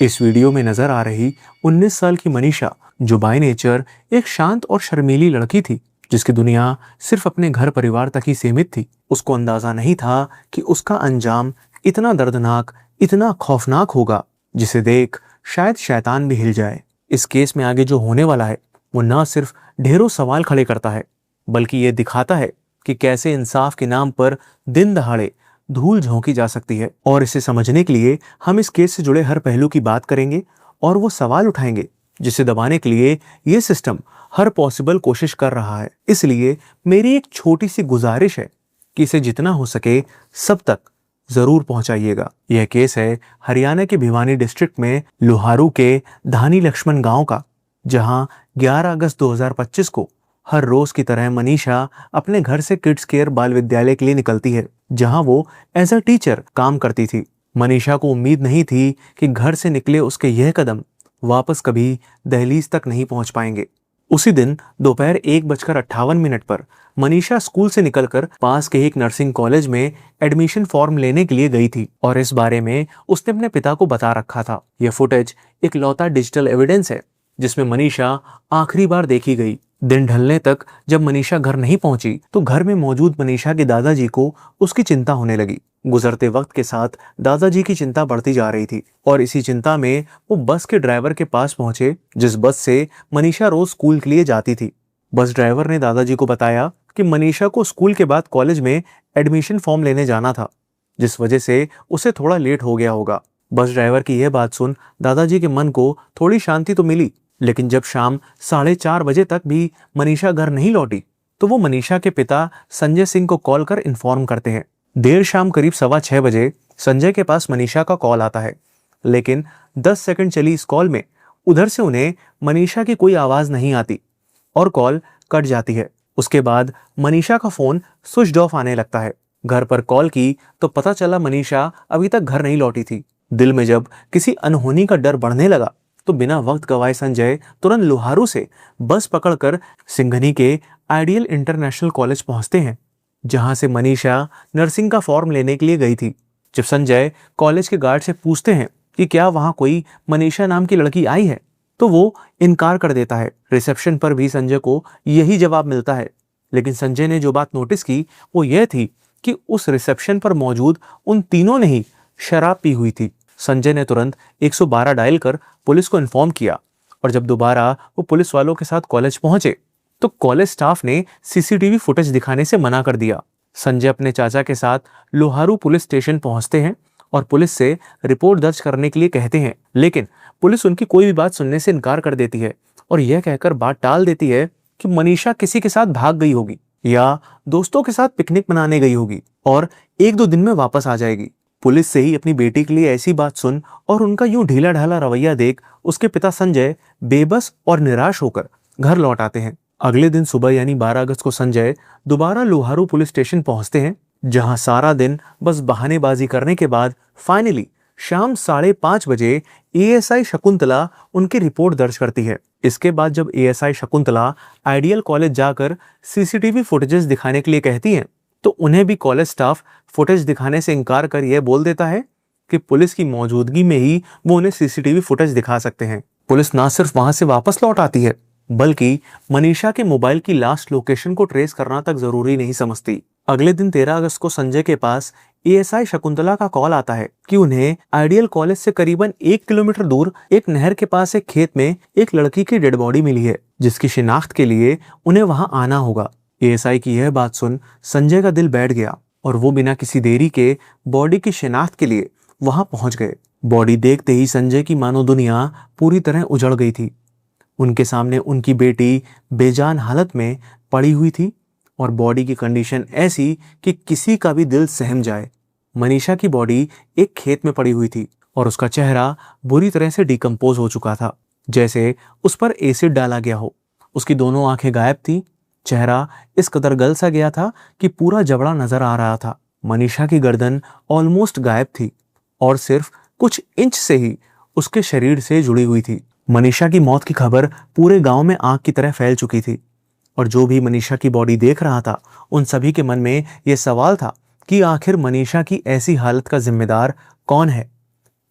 इस वीडियो में नजर आ रही 19 साल की मनीषा, जो बाय नेचर एक शांत और शर्मीली लड़की थी, जिसकी दुनिया सिर्फ अपने घर परिवार तक ही सीमित थी। उसको अंदाजा नहीं था कि उसका अंजाम इतना दर्दनाक, इतना खौफनाक होगा, जिसे देख शायद शैतान भी हिल जाए। इस केस में आगे जो होने वाला है, वो न सिर्फ ढेरों सवाल खड़े करता है, बल्कि ये दिखाता है कि कैसे इंसाफ के नाम पर दिन दहाड़े धूल झोंकी जा सकती है। और इसे समझने के लिए हम इस केस से जुड़े हर पहलू की बात करेंगे और वो सवाल उठाएंगे जिसे दबाने के लिए ये सिस्टम हर पॉसिबल कोशिश कर रहा है। इसलिए मेरी एक छोटी सी गुजारिश है कि इसे जितना हो सके सब तक जरूर पहुंचाइएगा। यह केस है हरियाणा के भिवानी डिस्ट्रिक्ट में लोहारू के धानी लक्ष्मण गांव का, जहां 11 अगस्त 2025 को हर रोज की तरह मनीषा अपने घर से किड्स केयर बाल विद्यालय के लिए निकलती है, जहां वो एज अ टीचर काम करती थी। मनीषा को उम्मीद नहीं थी कि घर से निकले उसके यह कदम वापस कभी दहलीज तक नहीं पहुंच पाएंगे। उसी दिन दोपहर 1:58 पर मनीषा स्कूल से निकलकर पास के एक नर्सिंग कॉलेज में एडमिशन फॉर्म लेने के लिए गई थी और इस बारे में उसने अपने पिता को बता रखा था। यह फुटेज एक लौता डिजिटल एविडेंस है जिसमें मनीषा आखिरी बार देखी गई। दिन ढलने तक जब मनीषा घर नहीं पहुंची तो घर में मौजूद मनीषा के दादाजी को उसकी चिंता होने लगी। गुजरते वक्त के साथ दादाजी की चिंता बढ़ती जा रही थी और इसी चिंता में वो बस के ड्राइवर के पास पहुंचे, जिस बस से मनीषा रोज स्कूल के लिए जाती थी। बस ड्राइवर ने दादाजी को बताया कि मनीषा को स्कूल के बाद कॉलेज में एडमिशन फॉर्म लेने जाना था, जिस वजह से उसे थोड़ा लेट हो गया होगा। बस ड्राइवर की यह बात सुन दादाजी के मन को थोड़ी शांति तो मिली, लेकिन जब शाम 4:30 बजे तक भी मनीषा घर नहीं लौटी तो वो मनीषा के पिता संजय सिंह को कॉल कर इन्फॉर्म करते हैं। देर शाम करीब 6:15 बजे संजय के पास मनीषा का कॉल आता है, लेकिन 10 सेकंड चली इस कॉल में उधर से उन्हें मनीषा की कोई आवाज नहीं आती और कॉल कट जाती है। उसके बाद मनीषा का फोन स्विच ऑफ आने लगता है। घर पर कॉल की तो पता चला मनीषा अभी तक घर नहीं लौटी थी। दिल में जब किसी अनहोनी का डर बढ़ने लगा तो बिना वक्त गवाए संजय तुरंत लोहारू से बस पकड़कर सिंघनी के आइडियल इंटरनेशनल कॉलेज पहुंचते हैं, जहां से मनीषा नर्सिंग का फॉर्म लेने के लिए गई थी। जब संजय कॉलेज के गार्ड से पूछते हैं कि क्या वहां कोई मनीषा नाम की लड़की आई है, तो वो इनकार कर देता है। रिसेप्शन पर भी संजय को यही जवाब मिलता है, लेकिन संजय ने जो बात नोटिस की वो ये थी कि उस रिसेप्शन पर मौजूद उन तीनों ने ही शराब पी हुई थी। संजय ने तुरंत 112 डायल कर पुलिस को इन्फॉर्म किया और जब दोबारा वो पुलिस वालों के साथ कॉलेज पहुंचे तो कॉलेज स्टाफ ने सीसीटीवी फुटेज दिखाने से मना कर दिया। संजय अपने चाचा के साथ लोहारू पुलिस स्टेशन पहुंचते हैं और पुलिस से रिपोर्ट दर्ज करने के लिए कहते हैं, लेकिन पुलिस उनकी कोई भी बात सुनने से इनकार कर देती है और यह कहकर बात टाल देती है कि मनीषा किसी के साथ भाग गई होगी या दोस्तों के साथ पिकनिक मनाने गई होगी और 1-2 दिन में वापस आ जाएगी। पुलिस से ही अपनी बेटी के लिए ऐसी बात सुन और उनका यूं ढीला ढाला रवैया देख उसके पिता संजय बेबस और निराश होकर घर लौट आते हैं। अगले दिन सुबह यानी 12 अगस्त को संजय दोबारा लोहारू पुलिस स्टेशन पहुंचते हैं, जहां सारा दिन बस बहानेबाजी करने के बाद फाइनली शाम 5:30 बजे एएसआई शकुंतला उनकी रिपोर्ट दर्ज करती है। इसके बाद जब एएसआई शकुंतला आइडियल कॉलेज जाकर सीसीटीवी फुटेजेस दिखाने के लिए कहती हैं तो उन्हें भी कॉलेज स्टाफ फुटेज दिखाने से इनकार कर यह बोल देता है कि पुलिस की मौजूदगी में ही वो उन्हें सीसीटीवी फुटेज दिखा सकते हैं। पुलिस ना सिर्फ वहां से वापस लौट आती है, बल्कि मनीषा के मोबाइल की लास्ट लोकेशन को ट्रेस करना तक जरूरी नहीं समझती। अगले दिन 13 अगस्त को संजय के पास एएसआई शकुंतला का कॉल आता है कि उन्हें आइडियल कॉलेज से करीबन 1 किलोमीटर दूर एक नहर के पास एक खेत में एक लड़की की डेड बॉडी मिली है, जिसकी शिनाख्त के लिए उन्हें वहां आना होगा। एएसआई की यह बात सुन संजय का दिल बैठ गया और वो बिना किसी देरी के बॉडी की शिनाख्त के लिए वहां पहुंच गए। बॉडी देखते ही संजय की मानो दुनिया पूरी तरह उजड़ गई थी। उनके सामने उनकी बेटी बेजान हालत में पड़ी हुई थी और बॉडी की कंडीशन ऐसी कि किसी का भी दिल सहम जाए। मनीषा की बॉडी एक खेत में पड़ी हुई थी और उसका चेहरा बुरी तरह से डिकम्पोज हो चुका था, जैसे उस पर एसिड डाला गया हो। उसकी दोनों आंखें गायब थी, चेहरा इस कदर गल सा गया था कि पूरा जबड़ा नजर आ रहा था। मनीषा की गर्दन ऑलमोस्ट गायब थी और सिर्फ कुछ इंच से ही उसके शरीर से जुड़ी हुई थी। मनीषा की मौत की खबर पूरे गांव में आग की तरह फैल चुकी थी और जो भी मनीषा की बॉडी देख रहा था उन सभी के मन में यह सवाल था कि आखिर मनीषा की ऐसी हालत का जिम्मेदार कौन है,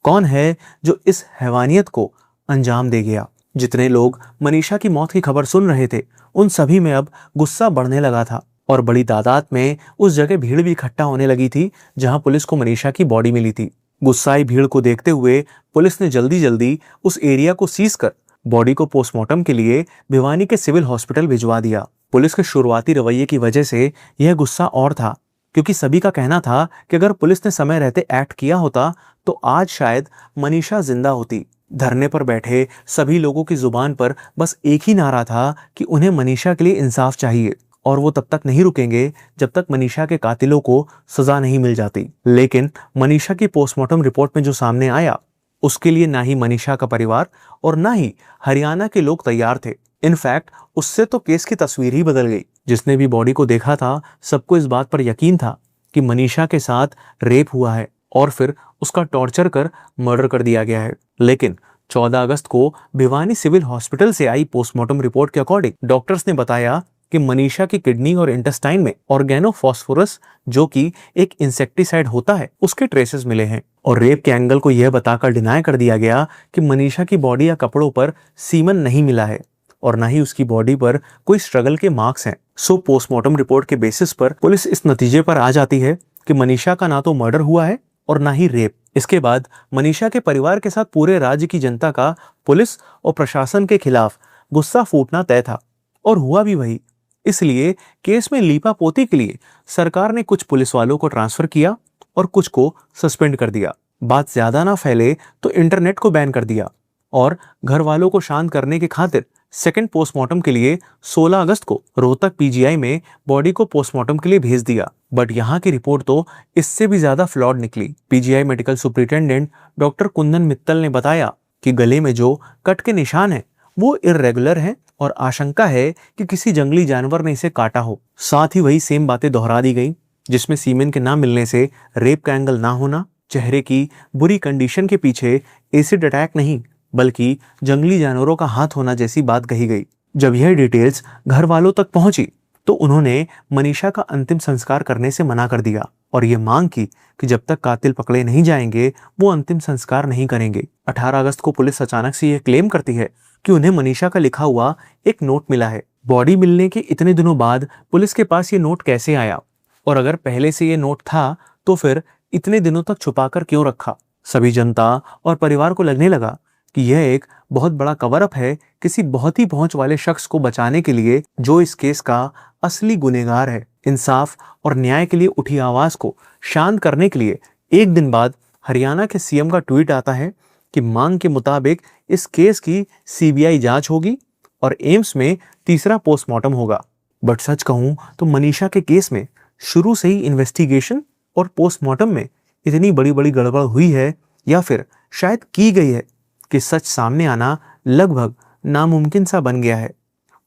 कौन है जो इस हैवानियत को अंजाम दे गया? जितने लोग मनीषा की मौत की खबर सुन रहे थे, उन सभी में अब गुस्सा बढ़ने लगा था और बड़ी तादाद में उस जगह भीड़ भी इकट्ठा होने लगी थी जहां पुलिस को मनीषा की बॉडी मिली थी। गुस्साई भीड़ को देखते हुए पुलिस ने जल्दी जल्दी उस एरिया को सीज कर बॉडी को पोस्टमार्टम के लिए भिवानी के सिविल हॉस्पिटल भिजवा दिया। पुलिस के शुरुआती रवैये की वजह से यह गुस्सा और था, क्योंकि सभी का कहना था कि अगर पुलिस ने समय रहते एक्ट किया होता तो आज शायद मनीषा जिंदा होती। धरने पर बैठे सभी लोगों की जुबान पर बस एक ही नारा था कि उन्हें मनीषा के लिए इंसाफ चाहिए और वो तब तक नहीं रुकेंगे जब तक मनीषा के कातिलों को सजा नहीं मिल जाती। लेकिन मनीषा की पोस्टमार्टम रिपोर्ट में जो सामने आया, उसके लिए ना ही मनीषा का परिवार और ना ही हरियाणा के लोग तैयार थे। इनफैक्ट उससे तो केस की तस्वीर ही बदल गई। जिसने भी बॉडी को देखा था, सबको इस बात पर यकीन था कि मनीषा के साथ रेप हुआ है और फिर उसका टॉर्चर कर मर्डर कर दिया गया है। लेकिन 14 अगस्त को भिवानी सिविल हॉस्पिटल से आई पोस्टमार्टम रिपोर्ट के अकॉर्डिंग डॉक्टर्स ने बताया कि मनीषा की किडनी और इंटेस्टाइन में ऑर्गेनोफॉस्फोरस, जो कि एक इंसेक्टिसाइड होता है, उसके ट्रेसेस मिले हैं। और रेप के एंगल को यह बताकर डिनाई कर दिया गया कि मनीषा की बॉडी या कपड़ों पर सीमन नहीं मिला है और ना ही उसकी बॉडी पर कोई स्ट्रगल के मार्क्स हैं। सो पोस्टमार्टम रिपोर्ट के बेसिस पर पुलिस इस नतीजे पर आ जाती है कि मनीषा का ना तो मर्डर हुआ है और ना ही रेप। इसके बाद मनीषा के परिवार के साथ पूरे राज्य की जनता का पुलिस और प्रशासन के खिलाफ गुस्सा फूटना तय था और हुआ भी वही। इसलिए केस में लीपापोती के लिए सरकार ने कुछ पुलिस वालों को ट्रांसफर किया और कुछ को सस्पेंड कर दिया। बात ज्यादा ना फैले तो इंटरनेट को बैन कर दिया और घर वालों को शांत करने की खातिर सेकंड पोस्टमार्टम के लिए 16 अगस्त को रोहतक पीजीआई में बॉडी को पोस्टमार्टम के लिए भेज दिया। बट यहाँ की रिपोर्ट तो इससे भी ज्यादा फ्लॉड निकली। PGI medical superintendent doctor Kundan Mittal ने बताया कि गले में जो कट के निशान हैं वो इर्रेगुलर हैं और आशंका है कि किसी जंगली जानवर ने इसे काटा हो। साथ ही वही सेम बातें दोहरा दी गई, जिसमें सीमेन के ना मिलने से रेप का एंगल ना होना, चेहरे की बुरी कंडीशन के पीछे एसिड अटैक नहीं बल्कि जंगली जानवरों का हाथ होना जैसी बात कही गई। जब यह डिटेल्स घर वालों तक पहुंची तो उन्होंने मनीषा का अंतिम संस्कार करने से मना कर दिया और ये मांग की कि जब तक कातिल पकड़े नहीं जाएंगे वो अंतिम संस्कार नहीं करेंगे। 18 अगस्त को पुलिस अचानक से यह क्लेम करती है कि उन्हें मनीषा का लिखा हुआ एक नोट मिला है। बॉडी मिलने के इतने दिनों बाद पुलिस के पास ये नोट कैसे आया, और अगर पहले से ये नोट था तो फिर इतने दिनों तक छुपाकर क्यों रखा? सभी जनता और परिवार को लगने लगा कि यह एक बहुत बड़ा कवर अप है किसी बहुत ही पहुंच वाले शख्स को बचाने के लिए, जो इस केस का असली गुनहगार है। इंसाफ और न्याय के लिए उठी आवाज को शांत करने के लिए एक दिन बाद हरियाणा के सीएम का ट्वीट आता है कि मांग के मुताबिक इस केस की सीबीआई जांच होगी और एम्स में तीसरा पोस्टमार्टम होगा। बट सच कहूं तो मनीषा के केस में शुरू से ही इन्वेस्टिगेशन और पोस्टमार्टम में इतनी बड़ी बड़ी गड़बड़ हुई है या फिर शायद की गई है कि सच सामने आना लगभग नामुमकिन सा बन गया है।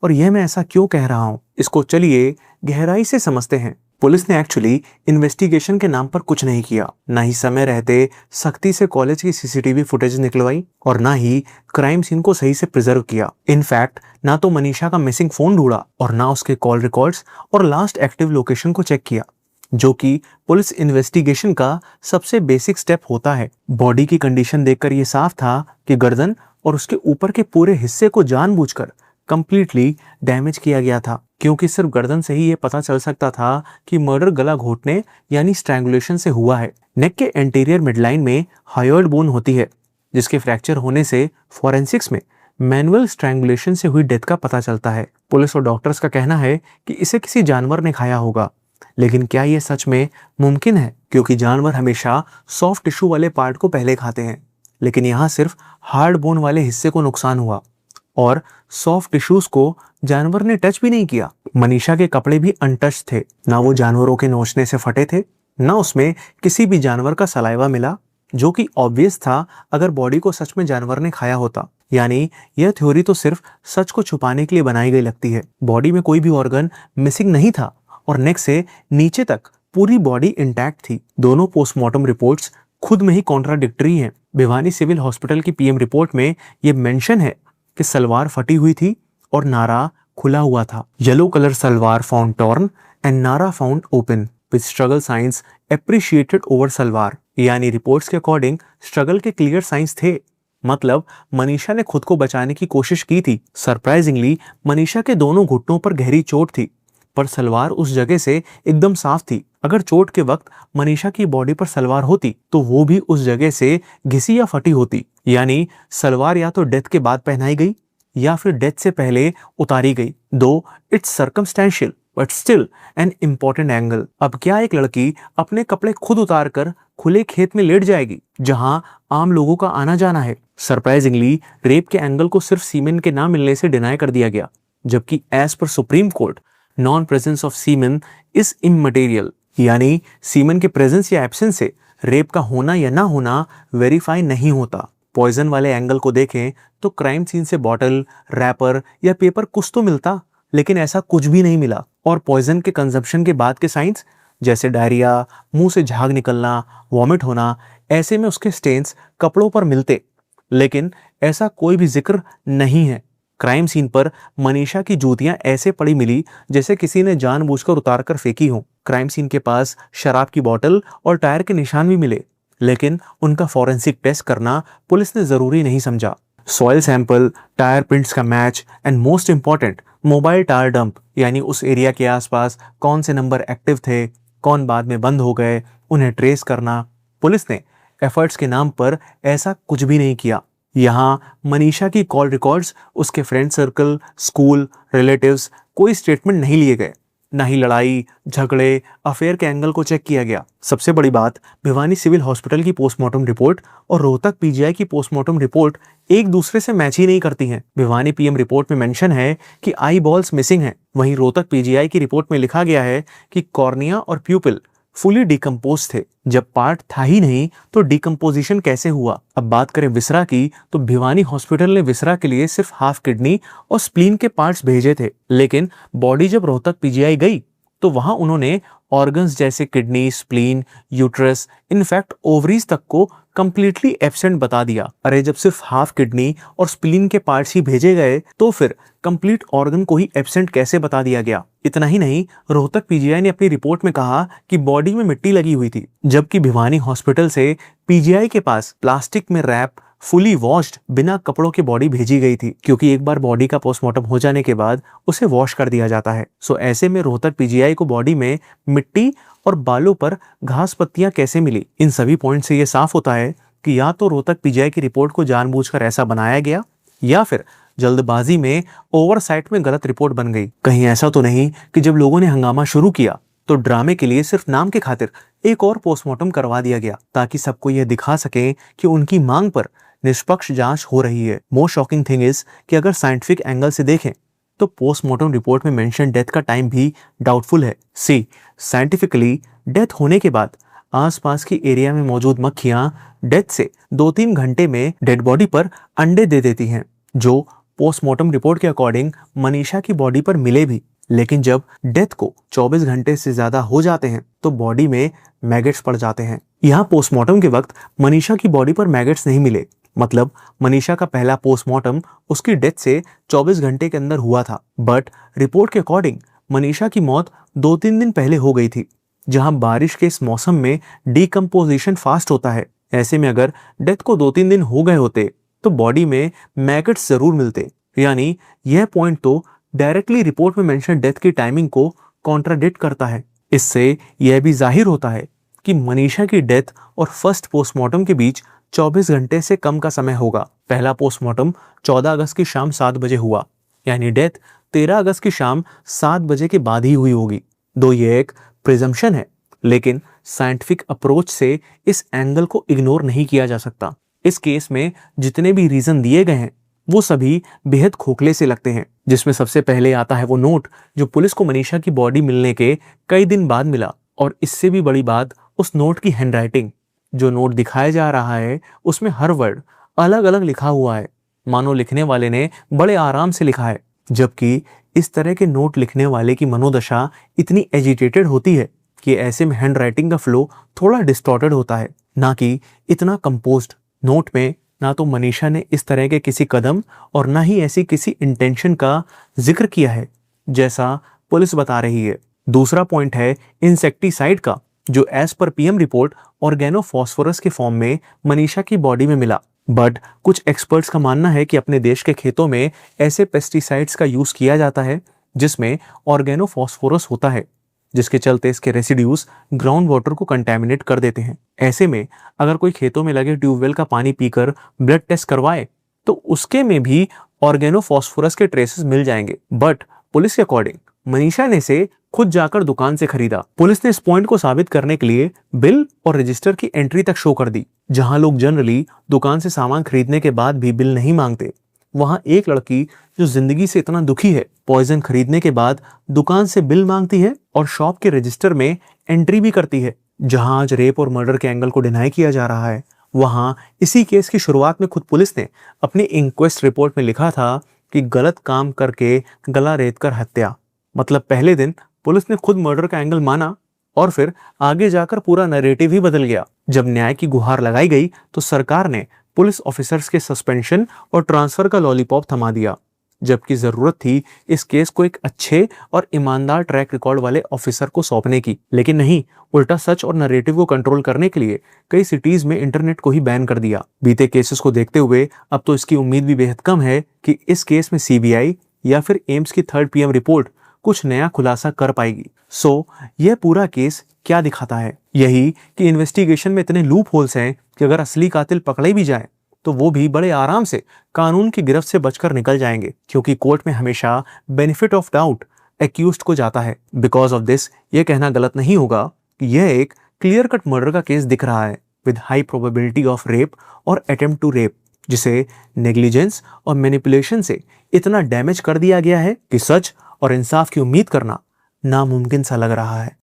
और यह मैं ऐसा क्यों कह रहा हूं, इसको चलिए गहराई से समझते हैं। पुलिस ने एक्चुअली इन्वेस्टिगेशन के नाम पर कुछ नहीं किया, ना ही समय रहते सख्ती से कॉलेज की सीसीटीवी फुटेज निकलवाई और ना ही क्राइम सीन को सही से प्रिजर्व किया। इनफैक्ट ना तो मनीषा का मिसिंग फोन ढूंढा और ना उसके कॉल रिकॉर्ड्स और लास्ट एक्टिव लोकेशन को चेक किया, जो कि पुलिस इन्वेस्टिगेशन का सबसे बेसिक स्टेप होता है। बॉडी की कंडीशन देखकर यह साफ था कि गर्दन और उसके ऊपर के पूरे हिस्से को जानबूझकर कंप्लीटली डैमेज किया गया था, क्योंकि सिर्फ गर्दन से ही यह पता चल सकता था कि मर्डर गला घोटने यानी स्ट्रैंगुलेशन से हुआ है। नेक के एंटीरियर मिडलाइन में हायोइड बोन होती है, जिसके फ्रैक्चर होने से फॉरेंसिक्स में मैनुअल स्ट्रैंगुलेशन से हुई डेथ का पता चलता है। पुलिस और डॉक्टर्स का कहना है कि इसे किसी जानवर ने खाया होगा, लेकिन क्या यह सच में मुमकिन है? क्योंकि जानवर हमेशा सॉफ्ट टिश्यू वाले पार्ट को पहले खाते हैं, लेकिन यहाँ सिर्फ हार्ड बोन वाले हिस्से को नुकसान हुआ और सॉफ्ट टिश्यूज को जानवर ने टच भी नहीं किया। मनीषा के कपड़े भी अनटच थे, ना वो जानवरों के नोचने से फटे थे, ना उसमें किसी भी जानवर का सलाइवा मिला, जो कि ऑब्वियस था अगर बॉडी को सच में जानवर ने खाया होता। यानी यह थ्योरी तो सिर्फ सच को छुपाने के लिए बनाई गई लगती है। बॉडी में कोई भी ऑर्गन मिसिंग नहीं था और नेक से नीचे तक पूरी बॉडी इंटैक्ट थी। दोनों पोस्टमार्टम रिपोर्ट्स खुद में ही कॉन्ट्राडिक्टरी हैं। भिवानी सिविल हॉस्पिटल की पीएम रिपोर्ट में यह मेंशन है कि सलवार फटी हुई थी और नारा खुला हुआ था। Yellow colour salwar found torn and nara found open with struggle signs appreciated over salwar. यानी रिपोर्ट्स के अकॉर्डिंग स्ट्रगल के क्लियर साइंस थे। मतलब मनीषा ने खुद को बचाने की कोशिश की थी। सरप्राइजिंगली मनीषा के दोनों घुटनों पर गहरी चोट थी, पर सलवार उस जगह से एकदम साफ थी। अगर चोट के वक्त मनीषा की बॉडी पर सलवार होती तो वो भी उस जगह से घिसी या फटी होती। यानी सलवार या तो डेथ के बाद पहनाई गई या फिर डेथ से पहले उतारी गई। दो it's circumstantial but still an important angle. अब क्या एक लड़की अपने कपड़े खुद उतार कर खुले खेत में लेट जाएगी जहां आम लोगों का आना जाना है? सरप्राइजिंगली रेप के एंगल को सिर्फ सीमेन के ना मिलने से डिनाई कर दिया गया, जबकि as per supreme court non presence of semen is immaterial. यानी सीमेन के प्रेजेंस या एब्सेंस से रेप का होना या ना होना वेरीफाई नहीं होता। पॉइजन वाले एंगल को देखें तो क्राइम सीन से बॉटल, रैपर या पेपर कुछ तो मिलता, लेकिन ऐसा कुछ भी नहीं मिला। और पॉइजन के कंजप्शन के बाद के साइंस जैसे डायरिया, मुंह से झाग निकलना, वॉमिट होना, ऐसे में उसके स्टेन्स कपड़ों पर मिलते, लेकिन ऐसा कोई भी जिक्र नहीं है। क्राइम सीन पर मनीषा की जूतियां ऐसे पड़ी मिली जैसे किसी ने जानबूझकर उतार कर फेंकी हो। क्राइम सीन के पास शराब की बोतल और टायर के निशान भी मिले, लेकिन उनका फॉरेंसिक टेस्ट करना पुलिस ने जरूरी नहीं समझा। सॉइल सैंपल, टायर प्रिंट्स का match and most important mobile tyre dump, यानी उस एरिया के आसपास कौन से नंबर एक्टिव थे, कौन बाद में बंद हो गए, उन्हें ट्रेस करना। पुलिस ने एफर्ट्स के नाम पर ऐसा कुछ भी नहीं किया। यहाँ मनीषा की कॉल रिकॉर्ड्स, उसके फ्रेंड सर्कल, स्कूल, रिलेटिव्स, कोई स्टेटमेंट नहीं लिए गए। ना ही लड़ाई झगड़े, अफेयर के एंगल को चेक किया गया। सबसे बड़ी बात, भिवानी सिविल हॉस्पिटल की पोस्टमार्टम रिपोर्ट और रोहतक पीजीआई की पोस्टमार्टम रिपोर्ट एक दूसरे से मैच ही नहीं करती हैं। भिवानी पीएम रिपोर्ट में मेंशन है कि आई बॉल्स मिसिंग है, वहीं रोहतक पीजीआई की रिपोर्ट में लिखा गया है कि कॉर्निया और प्यूपिल फुली डिकम्पोज थे। जब पार्ट था ही नहीं तो डिकम्पोजिशन कैसे हुआ? अब बात करें विसरा की, तो भिवानी हॉस्पिटल ने विसरा के लिए सिर्फ हाफ किडनी और स्प्लीन के पार्ट्स भेजे थे, लेकिन बॉडी जब रोहतक पीजीआई गई तो वहां उन्होंने ऑर्गन्स जैसे kidney, spleen, uterus, in fact ovaries तक को कंप्लीटली एब्सेंट बता दिया। अरे जब सिर्फ हाफ किडनी और स्प्लीन के पार्ट्स ही भेजे गए तो फिर कंप्लीट ऑर्गन को ही एब्सेंट कैसे बता दिया गया? इतना ही नहीं, रोहतक पीजीआई ने अपनी रिपोर्ट में कहा कि बॉडी में मिट्टी लगी हुई थी, जबकि भिवानी हॉस्पिटल से पीजीआई के पास प्लास्टिक में रैप फुली वॉश्ड बिना कपड़ों के बॉडी भेजी गई थी, क्योंकि एक बार बॉडी का पोस्टमार्टम हो जाने के बाद उसे वॉश कर दिया जाता है। सो ऐसे में रोहतक पीजीआई को बॉडी में मिट्टी और बालों पर घास पत्तियां कैसे मिली? इन सभी पॉइंट से ये साफ होता है कि या तो रोहतक पीजीआई की रिपोर्ट को जानबूझकर ऐसा बनाया गया या फिर जल्दबाजी में ओवरसाइट में गलत रिपोर्ट बन गई। कहीं ऐसा तो नहीं कि जब लोगों ने हंगामा शुरू किया तो ड्रामे के लिए सिर्फ नाम के खातिर एक और पोस्टमार्टम करवा दिया गया, ताकि सबको यह दिखा सके कि उनकी मांग पर निष्पक्ष जांच हो रही है। मोस्ट शॉकिंग थिंग इज कि अगर साइंटिफिक एंगल से देखें तो पोस्टमार्टम रिपोर्ट में मेंशन डेथ का टाइम भी डाउटफुल है। सी साइंटिफिकली डेथ होने के बाद आसपास की एरिया में मौजूद मक्खियां डेथ से 2-3 घंटे में डेड बॉडी पर अंडे दे देती हैं, जो पोस्टमार्टम रिपोर्ट के अकॉर्डिंग मनीषा की बॉडी पर मिले भी। लेकिन जब डेथ को 24 घंटे से ज्यादा हो जाते हैं तो बॉडी में मैगेट्स पड़ जाते हैं। यहाँ पोस्टमार्टम के वक्त मनीषा की बॉडी पर मैगेट्स नहीं मिले, मतलब मनीषा का पहला पोस्टमार्टम उसकी डेथ से 24 घंटे के अंदर हुआ था। बट रिपोर्ट के अकॉर्डिंग मनीषा की मौत 2-3 दिन पहले हो गई थी, जहां बारिश के इस मौसम में डिकम्पोजिशन फास्ट होता है। ऐसे में अगर डेथ को 2-3 दिन हो गए होते तो बॉडी में मैगेट्स जरूर मिलते। यानी यह पॉइंट तो डायरेक्टली रिपोर्ट में मेंशन डेथ की टाइमिंग को कॉन्ट्राडिक्ट करता है। इससे यह भी जाहिर होता है कि मनीषा की डेथ और फर्स्ट पोस्टमार्टम के बीच 24 घंटे से कम का समय होगा। पहला पोस्टमार्टम 14 अगस्त की शाम 7 बजे हुआ, यानी डेथ 13 अगस्त की शाम 7 बजे के बाद ही हुई होगी। दो ये एक प्रिजम्पशन है, लेकिन साइंटिफिक अप्रोच से इस एंगल को इग्नोर नहीं किया जा सकता। इस केस में जितने भी रीजन दिए गए हैं वो सभी बेहद खोखले से लगते हैं, जिसमें सबसे पहले आता है वो नोट जो पुलिस को मनीषा की बॉडी मिलने के कई दिन बाद मिला। और इससे भी बड़ी बात उस नोट की हैंडराइटिंग। जो नोट दिखाया जा रहा है उसमें हर वर्ड अलग अलग लिखा हुआ है, मानो लिखने वाले ने बड़े आराम से लिखा है, जबकि इस तरह के नोट लिखने वाले की मनोदशा इतनी एजिटेटेड होती है कि ऐसे में हैंडराइटिंग का फ्लो थोड़ा डिस्टॉर्टेड होता है, ना कि इतना कंपोज्ड। नोट में ना तो मनीषा ने इस तरह के किसी कदम और ना ही ऐसी किसी इंटेंशन का जिक्र किया है जैसा पुलिस बता रही है। दूसरा पॉइंट है इंसेक्टिसाइड का, जो as per PM report organophosphorus के फॉर्म में मनीषा की बॉडी में मिला। बट कुछ एक्सपर्ट्स का मानना है कि अपने देश के खेतों में ऐसे पेस्टिसाइड्स का यूज किया जाता है जिसमें ऑर्गेनोफॉस्फोरस होता है, जिसके चलते इसके रेसिड्यूज ग्राउंड वाटर को कंटेमिनेट कर देते हैं। ऐसे में अगर कोई खेतों में लगे ट्यूबवेल का पानी पीकर ब्लड टेस्ट करवाए तो उसके में भी ऑर्गेनोफॉस्फोरस के ट्रेसेस मिल जाएंगे। बट पुलिस के अकॉर्डिंग मनीषा ने इसे खुद जाकर दुकान से खरीदा। पुलिस ने इस पॉइंट को साबित करने के लिए बिल और रजिस्टर की एंट्री तक शो कर दी। जहां लोग जनरली दुकान से सामान खरीदने के बाद भी बिल नहीं मांगते, वहां एक लड़की जो जिंदगी से इतना दुखी है, पॉइजन खरीदने के बाद दुकान से बिल मांगती है और शॉप के रजिस्टर में एंट्री भी करती है। जहां आज रेप और मर्डर के एंगल को डिनाई किया जा रहा है, वहां इसी केस की शुरुआत में खुद पुलिस ने अपनी इंक्वेस्ट रिपोर्ट में लिखा था कि गलत काम करके गला रेतकर हत्या। मतलब पहले दिन पुलिस ने खुद मर्डर का एंगल माना और फिर आगे जाकर पूरा नैरेटिव ही बदल गया। जब न्याय की गुहार लगाई गई तो सरकार ने पुलिस ऑफिसर्स के सस्पेंशन और ट्रांसफर का लॉलीपॉप थमा दिया, जबकि जरूरत थी इस केस को एक अच्छे और ईमानदार ट्रैक रिकॉर्ड वाले ऑफिसर को सौंपने की। लेकिन नहीं, उल्टा सच और नैरेटिव को कंट्रोल करने के लिए कई सिटीज में इंटरनेट को ही बैन कर दिया। बीते केसेस को देखते हुए अब तो इसकी उम्मीद भी बेहद कम है कि इस केस में सीबीआई या फिर एम्स की 3rd पीएम रिपोर्ट कुछ नया खुलासा कर पाएगी। सो यह पूरा केस क्या दिखाता है? यही कि इन्वेस्टिगेशन में इतने लूप होल्स हैं कि अगर असली कातिल पकड़े भी जाए तो वो भी बड़े आराम से कानून की गिरफ्त से बचकर निकल जाएंगे, क्योंकि कोर्ट में हमेशा बेनिफिट ऑफ डाउट एक्यूज्ड को जाता है। बिकॉज ऑफ दिस यह कहना गलत नहीं होगा कि यह एक क्लियर कट मर्डर का केस दिख रहा है with high probability of rape और अटेम्प्ट टू रेप, जिसे नेग्लिजेंस और मैनिपुलेशन से इतना डैमेज कर दिया गया है कि सच और इंसाफ की उम्मीद करना नामुमकिन सा लग रहा है।